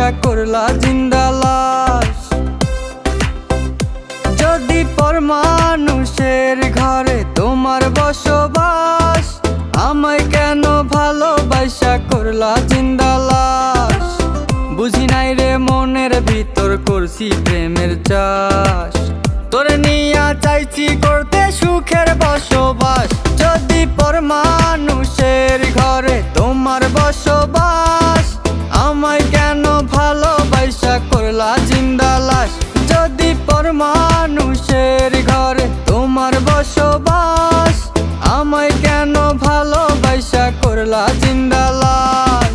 ভালোবাসা করলা জিন্দা লাশ। যদি পর মানুষের ঘরে তোমার বসবাস, আমায় কেন ভালোবাসা করলা জিন্দা লাশ। বুঝি নাই রে মনের ভিতর করছি প্রেমের চাষ, তোরে নিয়া চাইছি করতে সুখের বসবাস। যদি পর মানুষের ঘরে তোমার বসবাস, আমায় কেন ভালোবাসা করলা জিন্দা লাশ। যদি পর মানুষের ঘরে তোমার বসবাস, আমায় কেন ভালোবাসা করলা জিন্দা লাশ।